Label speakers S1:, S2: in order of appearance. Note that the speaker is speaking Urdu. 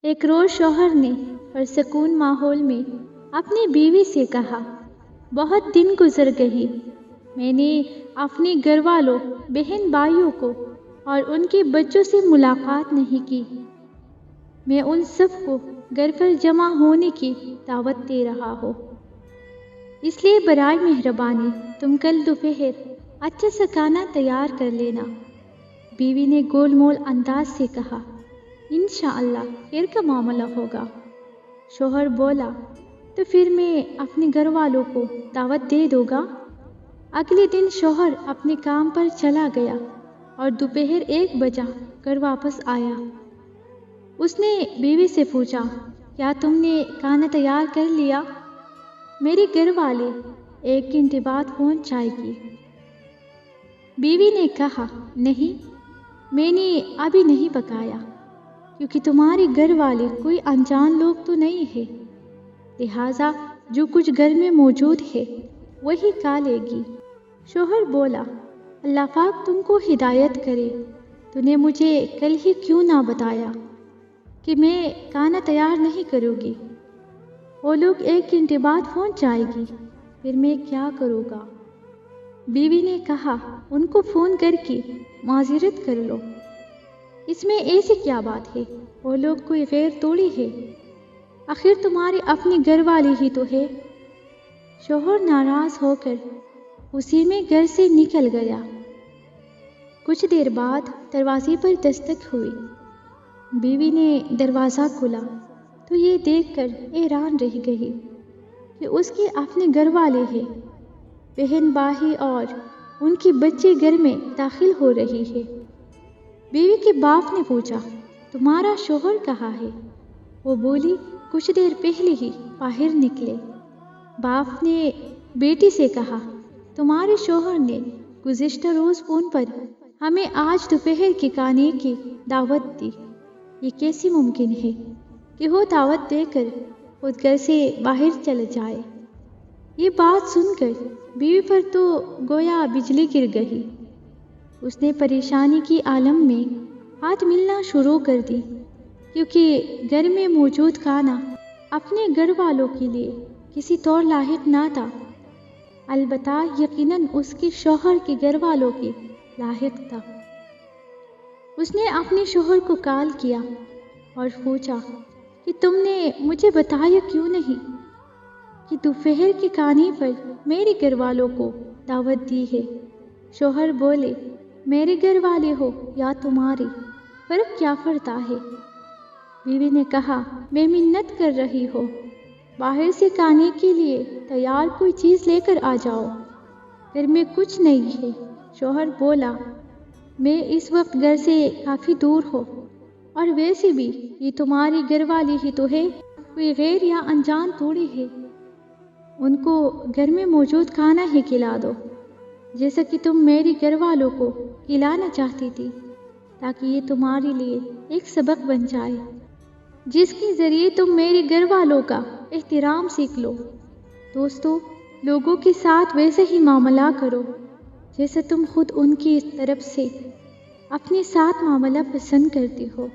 S1: ایک روز شوہر نے پرسکون ماحول میں اپنی بیوی سے کہا، بہت دن گزر گئی، میں نے اپنے گھر والوں، بہن بھائیوں کو اور ان کے بچوں سے ملاقات نہیں کی۔ میں ان سب کو گھر پر جمع ہونے کی دعوت دے رہا ہوں، اس لیے برائے مہربانی تم کل دوپہر اچھا سا کھانا تیار کر لینا۔ بیوی نے گول مول انداز سے کہا، انشاءاللہ خیر کا معاملہ ہوگا۔ شوہر بولا، تو پھر میں اپنے گھر والوں کو دعوت دے دوں گا۔ اگلے دن شوہر اپنے کام پر چلا گیا اور دوپہر 1 بجے گھر واپس آیا۔ اس نے بیوی سے پوچھا، کیا تم نے کھانا تیار کر لیا؟ میرے گھر والے 1 گھنٹے بعد پہنچ جائے گی۔ بیوی نے کہا، نہیں، میں نے ابھی نہیں پکایا، کیونکہ تمہارے گھر والے کوئی انجان لوگ تو نہیں ہیں، لہٰذا جو کچھ گھر میں موجود ہے وہی کھا لے گی۔ شوہر بولا، اللہ پاک تم کو ہدایت کرے، تو نے مجھے کل ہی کیوں نہ بتایا کہ میں کھانا تیار نہیں کروں گی؟ وہ لوگ 1 گھنٹے بعد پہنچ جائے گی، پھر میں کیا کروں گا؟ بیوی نے کہا، ان کو فون کر کے معذرت کر لو، اس میں ایسی کیا بات ہے؟ وہ لوگ کوئی غیر توڑی ہے، آخر تمہارے اپنے گھر والے ہی تو ہے۔ شوہر ناراض ہو کر اسی میں گھر سے نکل گیا۔ کچھ دیر بعد دروازے پر دستک ہوئی۔ بیوی نے دروازہ کھولا تو یہ دیکھ کر حیران رہ گئی کہ اس کے اپنے گھر والے ہیں، بہن بھائی اور ان کے بچے گھر میں داخل ہو رہی ہے۔ بیوی کے باپ نے پوچھا، تمہارا شوہر کہاں ہے؟ وہ بولی، کچھ دیر پہلے ہی باہر نکلے۔ باپ نے بیٹی سے کہا، تمہارے شوہر نے گزشتہ روز فون پر ہمیں آج دوپہر کے کھانے کی دعوت دی، یہ کیسے ممکن ہے کہ وہ دعوت دے کر خود گھر سے باہر چلا جائے؟ یہ بات سن کر بیوی پر تو گویا بجلی گر گئی۔ اس نے پریشانی کی عالم میں ہاتھ ملنا شروع کر دی، کیونکہ گھر میں موجود کھانا اپنے گھر والوں کے لیے کسی طور لاحق نہ تھا، البتہ یقیناً اس کے شوہر کے گھر والوں کے لاحق تھا۔ اس نے اپنے شوہر کو کال کیا اور پوچھا کہ تم نے مجھے بتایا کیوں نہیں کہ دوپہر کے کھانے پر میرے گھر والوں کو دعوت دی ہے؟ شوہر بولے، میرے گھر والے ہو یا تمہارے، فرق کیا پڑتا ہے؟ بیوی نے کہا، میں منت کر رہی ہوں، باہر سے کھانے کے لیے تیار کوئی چیز لے کر آ جاؤ، گھر میں کچھ نہیں ہے۔ شوہر بولا، میں اس وقت گھر سے کافی دور ہوں، اور ویسے بھی یہ تمہاری گھر والی ہی تو ہے، کوئی غیر یا انجان تھوڑی ہے، ان کو گھر میں موجود کھانا ہی کھلا دو، جیسا کہ تم میری گھر والوں کو کھلانا چاہتی تھی، تاکہ یہ تمہارے لیے ایک سبق بن جائے، جس کے ذریعے تم میرے گھر والوں کا احترام سیکھ لو۔ دوستو، لوگوں کے ساتھ ویسے ہی معاملہ کرو جیسے تم خود ان کی طرف سے اپنے ساتھ معاملہ پسند کرتے ہو۔